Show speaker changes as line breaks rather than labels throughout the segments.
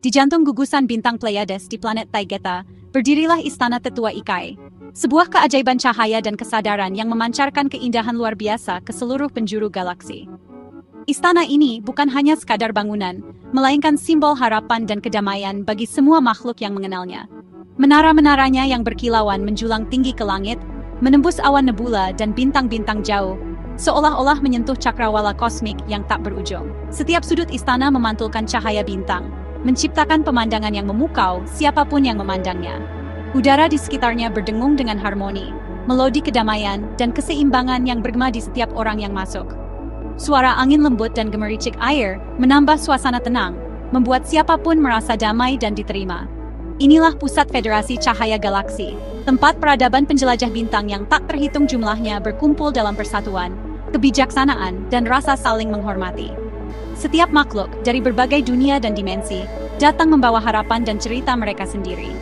Di jantung gugusan bintang Pleiades di planet Taygeta, berdirilah Istana Tetua Ikai. Sebuah keajaiban cahaya dan kesadaran yang memancarkan keindahan luar biasa ke seluruh penjuru galaksi. Istana ini bukan hanya sekadar bangunan, melainkan simbol harapan dan kedamaian bagi semua makhluk yang mengenalnya. Menara-menaranya yang berkilauan menjulang tinggi ke langit, menembus awan nebula dan bintang-bintang jauh, seolah-olah menyentuh cakrawala kosmik yang tak berujung. Setiap sudut istana memantulkan cahaya bintang, menciptakan pemandangan yang memukau siapapun yang memandangnya. Udara di sekitarnya berdengung dengan harmoni, melodi kedamaian dan keseimbangan yang bergema di setiap orang yang masuk. Suara angin lembut dan gemericik air menambah suasana tenang, membuat siapapun merasa damai dan diterima. Inilah pusat Federasi Cahaya Galaksi, tempat peradaban penjelajah bintang yang tak terhitung jumlahnya berkumpul dalam persatuan, kebijaksanaan, dan rasa saling menghormati. Setiap makhluk dari berbagai dunia dan dimensi datang membawa harapan dan cerita mereka sendiri.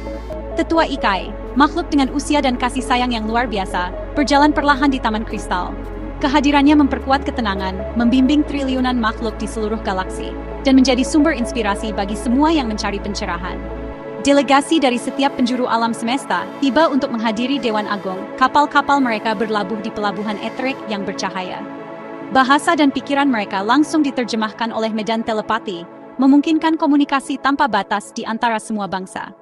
Tetua Ikai, makhluk dengan usia dan kasih sayang yang luar biasa, berjalan perlahan di Taman Kristal. Kehadirannya memperkuat ketenangan, membimbing triliunan makhluk di seluruh galaksi, dan menjadi sumber inspirasi bagi semua yang mencari pencerahan. Delegasi dari setiap penjuru alam semesta tiba untuk menghadiri Dewan Agung. Kapal-kapal mereka berlabuh di pelabuhan Etherik yang bercahaya. Bahasa dan pikiran mereka langsung diterjemahkan oleh medan telepati, memungkinkan komunikasi tanpa batas di antara semua bangsa.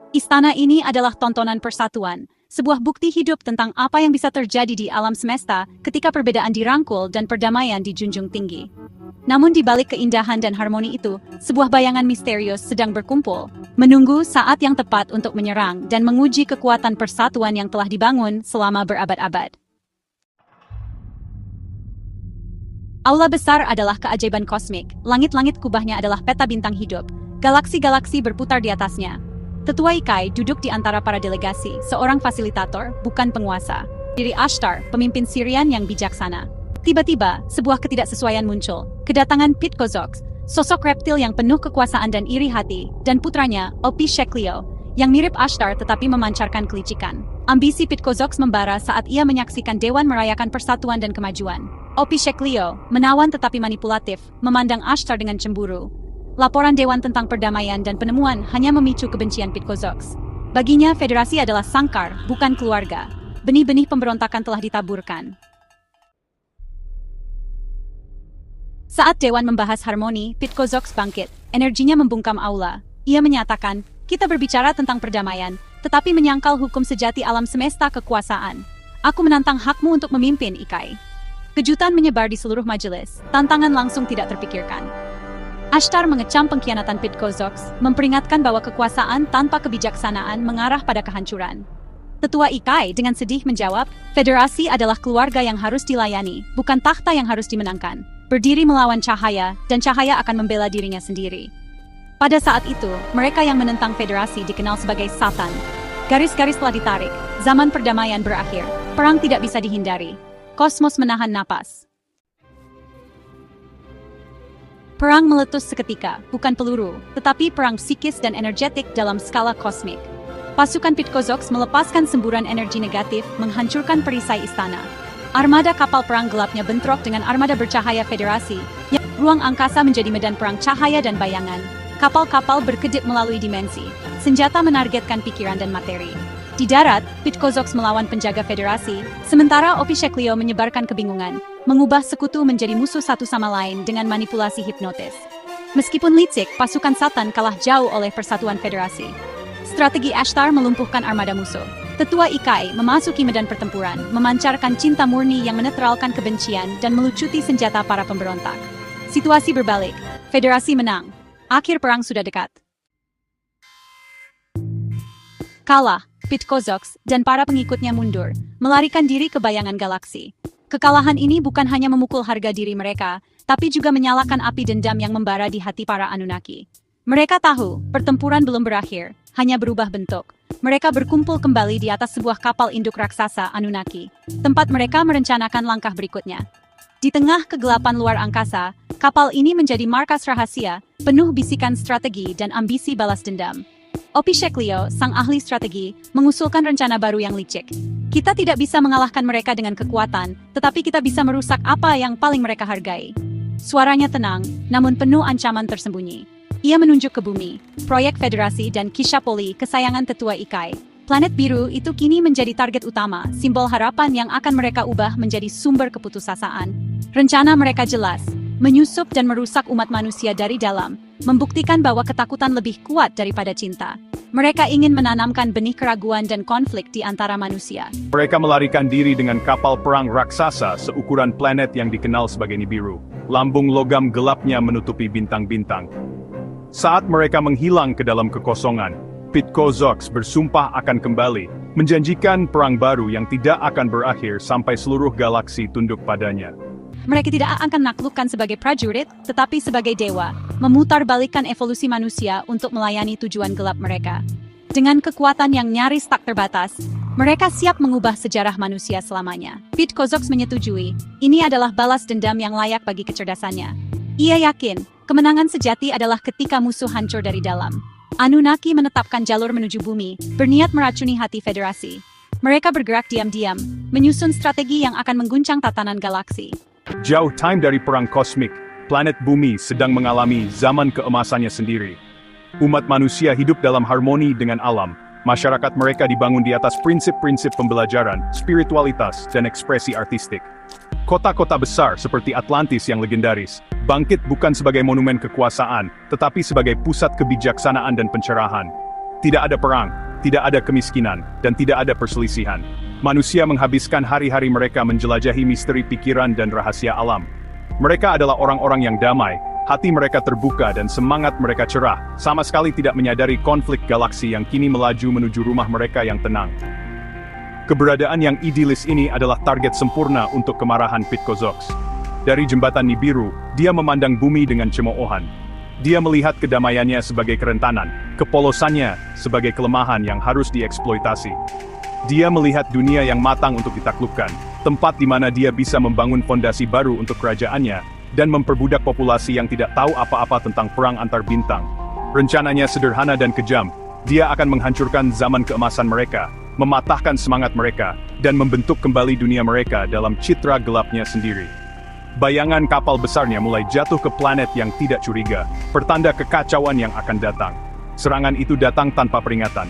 Istana ini adalah tontonan persatuan, sebuah bukti hidup tentang apa yang bisa terjadi di alam semesta ketika perbedaan dirangkul dan perdamaian dijunjung tinggi. Namun di balik keindahan dan harmoni itu, sebuah bayangan misterius sedang berkumpul, menunggu saat yang tepat untuk menyerang dan menguji kekuatan persatuan yang telah dibangun selama berabad-abad. Aula besar adalah keajaiban kosmik, langit-langit kubahnya adalah peta bintang hidup, galaksi-galaksi berputar di atasnya. Tetua Ikai duduk di antara para delegasi, seorang fasilitator, bukan penguasa. Diri Ashtar, pemimpin Sirian yang bijaksana. Tiba-tiba, sebuah ketidaksesuaian muncul. Kedatangan Pit Kozoks, sosok reptil yang penuh kekuasaan dan iri hati, dan putranya, Opi Sheklio, yang mirip Ashtar tetapi memancarkan kelicikan. Ambisi Pit Kozoks membara saat ia menyaksikan Dewan merayakan persatuan dan kemajuan. Opi Sheklio, menawan tetapi manipulatif, memandang Ashtar dengan cemburu. Laporan Dewan tentang perdamaian dan penemuan hanya memicu kebencian Pit Kozoks. Baginya, federasi adalah sangkar, bukan keluarga. Benih-benih pemberontakan telah ditaburkan. Saat Dewan membahas harmoni, Pit Kozoks bangkit. Energinya membungkam aula. Ia menyatakan, kita berbicara tentang perdamaian, tetapi menyangkal hukum sejati alam semesta kekuasaan. Aku menantang hakmu untuk memimpin, Ikai. Kejutan menyebar di seluruh majelis, tantangan langsung tidak terpikirkan. Ashtar mengecam pengkhianatan Pit Kozoks, memperingatkan bahwa kekuasaan tanpa kebijaksanaan mengarah pada kehancuran. Tetua Ikai dengan sedih menjawab, federasi adalah keluarga yang harus dilayani, bukan takhta yang harus dimenangkan. Berdiri melawan cahaya, dan cahaya akan membela dirinya sendiri. Pada saat itu, mereka yang menentang federasi dikenal sebagai Satan. Garis-garis telah ditarik, zaman perdamaian berakhir, perang tidak bisa dihindari. Kosmos menahan napas. Perang meletus seketika, bukan peluru, tetapi perang psikis dan energetik dalam skala kosmik. Pasukan Pit Kozoks melepaskan semburan energi negatif, menghancurkan perisai istana. Armada kapal perang gelapnya bentrok dengan armada bercahaya federasi. Ruang angkasa menjadi medan perang cahaya dan bayangan. Kapal-kapal berkedip melalui dimensi. Senjata menargetkan pikiran dan materi. Di darat, Pit Kozoks melawan penjaga federasi, sementara Opi Sheklio menyebarkan kebingungan, mengubah sekutu menjadi musuh satu sama lain dengan manipulasi hipnotis. Meskipun licik, pasukan Satan kalah jauh oleh persatuan federasi. Strategi Ashtar melumpuhkan armada musuh. Tetua Ikai memasuki medan pertempuran, memancarkan cinta murni yang menetralkan kebencian dan melucuti senjata para pemberontak. Situasi berbalik, federasi menang. Akhir perang sudah dekat. Kalah, Pit Kozoks dan para pengikutnya mundur, melarikan diri ke bayangan galaksi. Kekalahan ini bukan hanya memukul harga diri mereka, tapi juga menyalakan api dendam yang membara di hati para Anunnaki. Mereka tahu, pertempuran belum berakhir, hanya berubah bentuk. Mereka berkumpul kembali di atas sebuah kapal induk raksasa Anunnaki, tempat mereka merencanakan langkah berikutnya. Di tengah kegelapan luar angkasa, kapal ini menjadi markas rahasia, penuh bisikan strategi dan ambisi balas dendam. Opi Sheklio, sang ahli strategi, mengusulkan rencana baru yang licik. Kita tidak bisa mengalahkan mereka dengan kekuatan, tetapi kita bisa merusak apa yang paling mereka hargai. Suaranya tenang, namun penuh ancaman tersembunyi. Ia menunjuk ke bumi, proyek Federasi dan Kishapoli kesayangan tetua Ikai. Planet biru itu kini menjadi target utama, simbol harapan yang akan mereka ubah menjadi sumber keputusasaan. Rencana mereka jelas, menyusup dan merusak umat manusia dari dalam, membuktikan bahwa ketakutan lebih kuat daripada cinta. Mereka ingin menanamkan benih keraguan dan konflik di antara manusia.
Mereka melarikan diri dengan kapal perang raksasa seukuran planet yang dikenal sebagai Nibiru. Lambung logam gelapnya menutupi bintang-bintang. Saat mereka menghilang ke dalam kekosongan, Pitkozoks bersumpah akan kembali, menjanjikan perang baru yang tidak akan berakhir sampai seluruh galaksi tunduk padanya.
Mereka tidak akan menaklukkan sebagai prajurit, tetapi sebagai dewa, memutarbalikkan evolusi manusia untuk melayani tujuan gelap mereka. Dengan kekuatan yang nyaris tak terbatas, mereka siap mengubah sejarah manusia selamanya. Pitkozoks menyetujui, ini adalah balas dendam yang layak bagi kecerdasannya. Ia yakin, kemenangan sejati adalah ketika musuh hancur dari dalam. Anunnaki menetapkan jalur menuju bumi, berniat meracuni hati Federasi. Mereka bergerak diam-diam, menyusun strategi yang akan mengguncang tatanan galaksi.
Jauh time dari perang kosmik, planet bumi sedang mengalami zaman keemasannya sendiri. Umat manusia hidup dalam harmoni dengan alam. Masyarakat mereka dibangun di atas prinsip-prinsip pembelajaran, spiritualitas, dan ekspresi artistik. Kota-kota besar seperti Atlantis yang legendaris, bangkit bukan sebagai monumen kekuasaan, tetapi sebagai pusat kebijaksanaan dan pencerahan. Tidak ada perang, tidak ada kemiskinan, dan tidak ada perselisihan. Manusia menghabiskan hari-hari mereka menjelajahi misteri pikiran dan rahasia alam. Mereka adalah orang-orang yang damai, hati mereka terbuka dan semangat mereka cerah, sama sekali tidak menyadari konflik galaksi yang kini melaju menuju rumah mereka yang tenang. Keberadaan yang idilis ini adalah target sempurna untuk kemarahan Pitkozoks. Dari jembatan Nibiru, dia memandang bumi dengan cemoohan. Dia melihat kedamaiannya sebagai kerentanan, kepolosannya sebagai kelemahan yang harus dieksploitasi. Dia melihat dunia yang matang untuk ditaklukkan, tempat di mana dia bisa membangun fondasi baru untuk kerajaannya, dan memperbudak populasi yang tidak tahu apa-apa tentang perang antar bintang. Rencananya sederhana dan kejam. Dia akan menghancurkan zaman keemasan mereka, mematahkan semangat mereka, dan membentuk kembali dunia mereka dalam citra gelapnya sendiri. Bayangan kapal besarnya mulai jatuh ke planet yang tidak curiga, pertanda kekacauan yang akan datang. Serangan itu datang tanpa peringatan.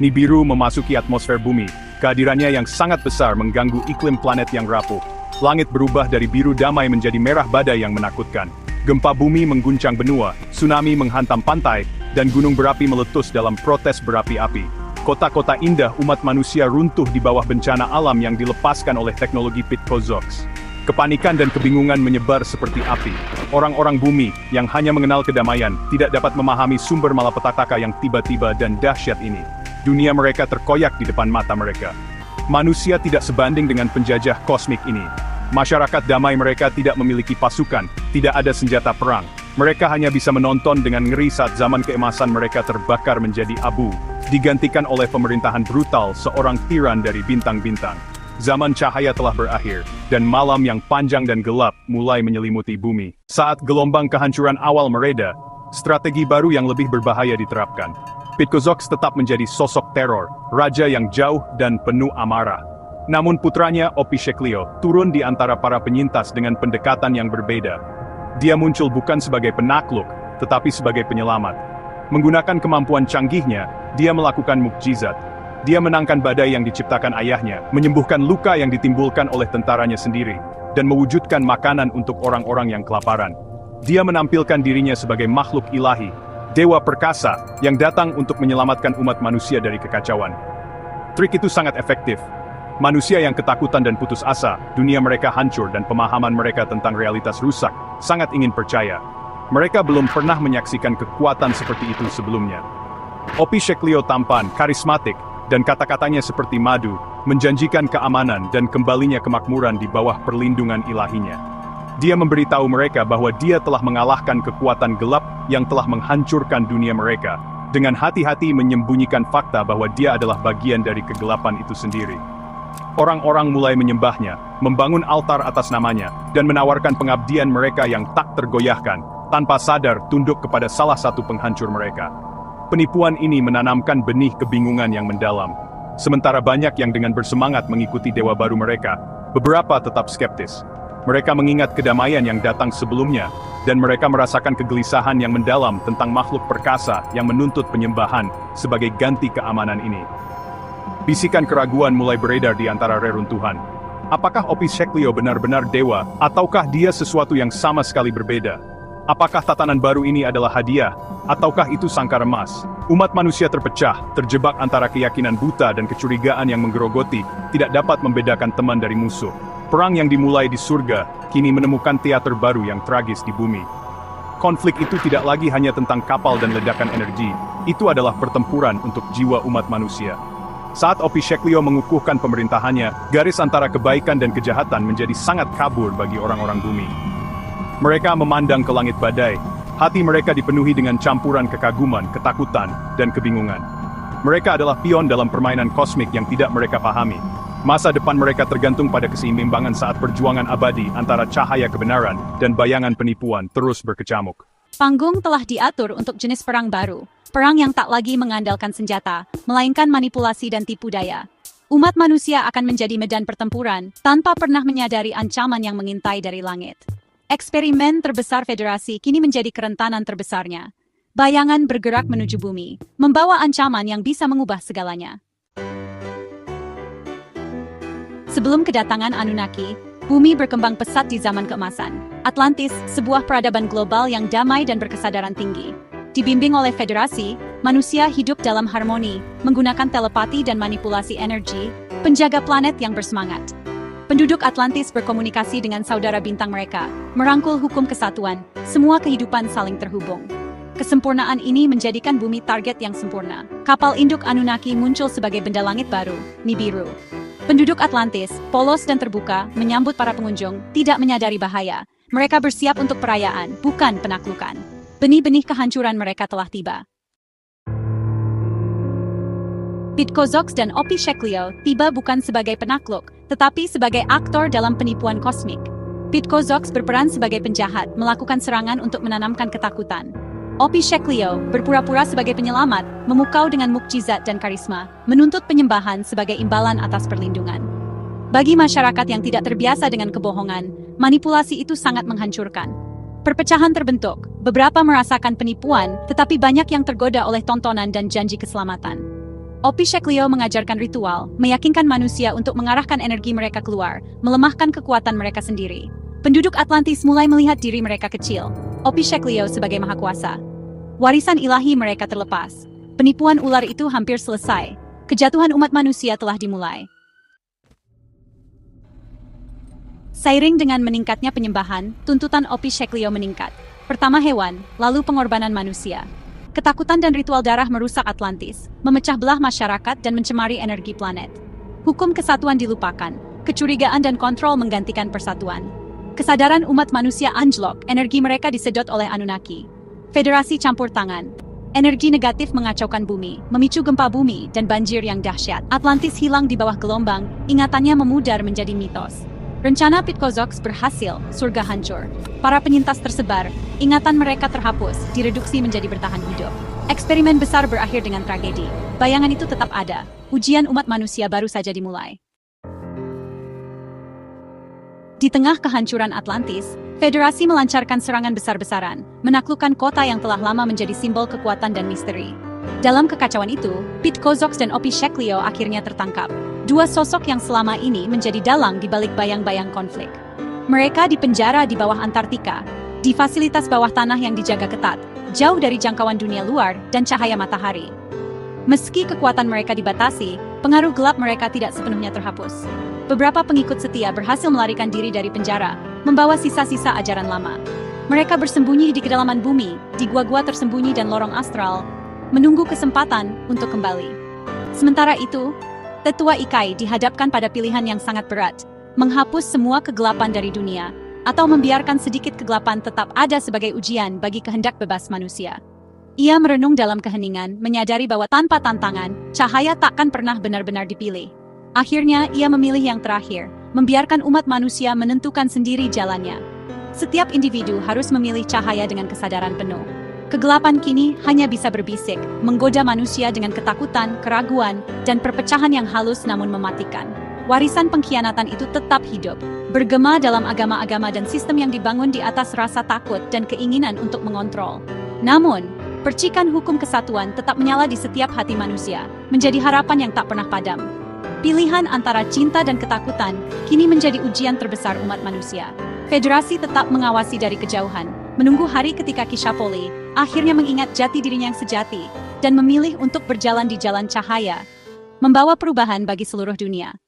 Nibiru memasuki atmosfer bumi, kehadirannya yang sangat besar mengganggu iklim planet yang rapuh. Langit berubah dari biru damai menjadi merah badai yang menakutkan. Gempa bumi mengguncang benua, tsunami menghantam pantai, dan gunung berapi meletus dalam protes berapi-api. Kota-kota indah umat manusia runtuh di bawah bencana alam yang dilepaskan oleh teknologi Pitkozoks. Kepanikan dan kebingungan menyebar seperti api. Orang-orang bumi, yang hanya mengenal kedamaian, tidak dapat memahami sumber malapetaka yang tiba-tiba dan dahsyat ini. Dunia mereka terkoyak di depan mata mereka. Manusia tidak sebanding dengan penjajah kosmik ini. Masyarakat damai mereka tidak memiliki pasukan, tidak ada senjata perang. Mereka hanya bisa menonton dengan ngeri saat zaman keemasan mereka terbakar menjadi abu, digantikan oleh pemerintahan brutal seorang tiran dari bintang-bintang. Zaman cahaya telah berakhir, dan malam yang panjang dan gelap mulai menyelimuti bumi. Saat gelombang kehancuran awal mereda, strategi baru yang lebih berbahaya diterapkan. Pitkozoks tetap menjadi sosok teror, raja yang jauh dan penuh amarah. Namun putranya Opisheklio turun di antara para penyintas dengan pendekatan yang berbeda. Dia muncul bukan sebagai penakluk, tetapi sebagai penyelamat. Menggunakan kemampuan canggihnya, dia melakukan mukjizat. Dia menangkan badai yang diciptakan ayahnya, menyembuhkan luka yang ditimbulkan oleh tentaranya sendiri, dan mewujudkan makanan untuk orang-orang yang kelaparan. Dia menampilkan dirinya sebagai makhluk ilahi, dewa perkasa yang datang untuk menyelamatkan umat manusia dari kekacauan. Trik itu sangat efektif. Manusia yang ketakutan dan putus asa, dunia mereka hancur dan pemahaman mereka tentang realitas rusak, sangat ingin percaya. Mereka belum pernah menyaksikan kekuatan seperti itu sebelumnya. Opisheklio tampan, karismatik, dan kata-katanya seperti madu, menjanjikan keamanan dan kembalinya kemakmuran di bawah perlindungan ilahinya. Dia memberitahu mereka bahwa dia telah mengalahkan kekuatan gelap yang telah menghancurkan dunia mereka, dengan hati-hati menyembunyikan fakta bahwa dia adalah bagian dari kegelapan itu sendiri. Orang-orang mulai menyembahnya, membangun altar atas namanya, dan menawarkan pengabdian mereka yang tak tergoyahkan, tanpa sadar tunduk kepada salah satu penghancur mereka. Penipuan ini menanamkan benih kebingungan yang mendalam. Sementara banyak yang dengan bersemangat mengikuti dewa baru mereka, beberapa tetap skeptis. Mereka mengingat kedamaian yang datang sebelumnya, dan mereka merasakan kegelisahan yang mendalam tentang makhluk perkasa yang menuntut penyembahan sebagai ganti keamanan ini. Bisikan keraguan mulai beredar di antara reruntuhan. Apakah Opis Sheklio benar-benar dewa, ataukah dia sesuatu yang sama sekali berbeda? Apakah tatanan baru ini adalah hadiah, ataukah itu sangkar emas? Umat manusia terpecah, terjebak antara keyakinan buta dan kecurigaan yang menggerogoti, tidak dapat membedakan teman dari musuh. Perang yang dimulai di surga, kini menemukan teater baru yang tragis di bumi. Konflik itu tidak lagi hanya tentang kapal dan ledakan energi, itu adalah pertempuran untuk jiwa umat manusia. Saat Opis Sheklio mengukuhkan pemerintahannya, garis antara kebaikan dan kejahatan menjadi sangat kabur bagi orang-orang bumi. Mereka memandang ke langit badai, hati mereka dipenuhi dengan campuran kekaguman, ketakutan, dan kebingungan. Mereka adalah pion dalam permainan kosmik yang tidak mereka pahami. Masa depan mereka tergantung pada keseimbangan saat perjuangan abadi antara cahaya kebenaran dan bayangan penipuan terus berkecamuk.
Panggung telah diatur untuk jenis perang baru, perang yang tak lagi mengandalkan senjata, melainkan manipulasi dan tipu daya. Umat manusia akan menjadi medan pertempuran, tanpa pernah menyadari ancaman yang mengintai dari langit. Eksperimen terbesar Federasi kini menjadi kerentanan terbesarnya. Bayangan bergerak menuju bumi, membawa ancaman yang bisa mengubah segalanya. Sebelum kedatangan Anunnaki, bumi berkembang pesat di zaman keemasan. Atlantis, sebuah peradaban global yang damai dan berkesadaran tinggi. Dibimbing oleh Federasi, manusia hidup dalam harmoni, menggunakan telepati dan manipulasi energi, penjaga planet yang bersemangat. Penduduk Atlantis berkomunikasi dengan saudara bintang mereka, merangkul hukum kesatuan, semua kehidupan saling terhubung. Kesempurnaan ini menjadikan bumi target yang sempurna. Kapal induk Anunnaki muncul sebagai benda langit baru, Nibiru. Penduduk Atlantis, polos dan terbuka, menyambut para pengunjung, tidak menyadari bahaya. Mereka bersiap untuk perayaan, bukan penaklukan. Benih-benih kehancuran mereka telah tiba. Pitkozoks dan Opis Sheklio tiba bukan sebagai penakluk, tetapi sebagai aktor dalam penipuan kosmik. Pitkozoks berperan sebagai penjahat, melakukan serangan untuk menanamkan ketakutan. Opis Sheklio berpura-pura sebagai penyelamat, memukau dengan mukjizat dan karisma, menuntut penyembahan sebagai imbalan atas perlindungan. Bagi masyarakat yang tidak terbiasa dengan kebohongan, manipulasi itu sangat menghancurkan. Perpecahan terbentuk, beberapa merasakan penipuan, tetapi banyak yang tergoda oleh tontonan dan janji keselamatan. Opis Sheklio mengajarkan ritual, meyakinkan manusia untuk mengarahkan energi mereka keluar, melemahkan kekuatan mereka sendiri. Penduduk Atlantis mulai melihat diri mereka kecil. Opis Sheklio sebagai maha kuasa. Warisan ilahi mereka terlepas. Penipuan ular itu hampir selesai. Kejatuhan umat manusia telah dimulai. Seiring dengan meningkatnya penyembahan, tuntutan Opis Sheklio meningkat. Pertama hewan, lalu pengorbanan manusia. Ketakutan dan ritual darah merusak Atlantis, memecah belah masyarakat dan mencemari energi planet. Hukum kesatuan dilupakan, kecurigaan dan kontrol menggantikan persatuan. Kesadaran umat manusia anjlok, energi mereka disedot oleh Anunnaki. Federasi campur tangan. Energi negatif mengacaukan bumi, memicu gempa bumi dan banjir yang dahsyat. Atlantis hilang di bawah gelombang, ingatannya memudar menjadi mitos. Rencana Pitkozoks berhasil, surga hancur. Para penyintas tersebar, ingatan mereka terhapus, direduksi menjadi bertahan hidup. Eksperimen besar berakhir dengan tragedi. Bayangan itu tetap ada. Ujian umat manusia baru saja dimulai. Di tengah kehancuran Atlantis, Federasi melancarkan serangan besar-besaran, menaklukkan kota yang telah lama menjadi simbol kekuatan dan misteri. Dalam kekacauan itu, Pitkozoks dan Opis Sheklio akhirnya tertangkap. Dua sosok yang selama ini menjadi dalang di balik bayang-bayang konflik. Mereka dipenjara di bawah Antartika, di fasilitas bawah tanah yang dijaga ketat, jauh dari jangkauan dunia luar dan cahaya matahari. Meski kekuatan mereka dibatasi, pengaruh gelap mereka tidak sepenuhnya terhapus. Beberapa pengikut setia berhasil melarikan diri dari penjara, membawa sisa-sisa ajaran lama. Mereka bersembunyi di kedalaman bumi, di gua-gua tersembunyi dan lorong astral, menunggu kesempatan untuk kembali. Sementara itu, Tetua Ikai dihadapkan pada pilihan yang sangat berat, menghapus semua kegelapan dari dunia, atau membiarkan sedikit kegelapan tetap ada sebagai ujian bagi kehendak bebas manusia. Ia merenung dalam keheningan, menyadari bahwa tanpa tantangan, cahaya takkan pernah benar-benar dipilih. Akhirnya, ia memilih yang terakhir, membiarkan umat manusia menentukan sendiri jalannya. Setiap individu harus memilih cahaya dengan kesadaran penuh. Kegelapan kini hanya bisa berbisik, menggoda manusia dengan ketakutan, keraguan, dan perpecahan yang halus namun mematikan. Warisan pengkhianatan itu tetap hidup, bergema dalam agama-agama dan sistem yang dibangun di atas rasa takut dan keinginan untuk mengontrol. Namun, percikan hukum kesatuan tetap menyala di setiap hati manusia, menjadi harapan yang tak pernah padam. Pilihan antara cinta dan ketakutan kini menjadi ujian terbesar umat manusia. Federasi tetap mengawasi dari kejauhan, menunggu hari ketika Kishapoli akhirnya mengingat jati dirinya yang sejati dan memilih untuk berjalan di jalan cahaya, membawa perubahan bagi seluruh dunia.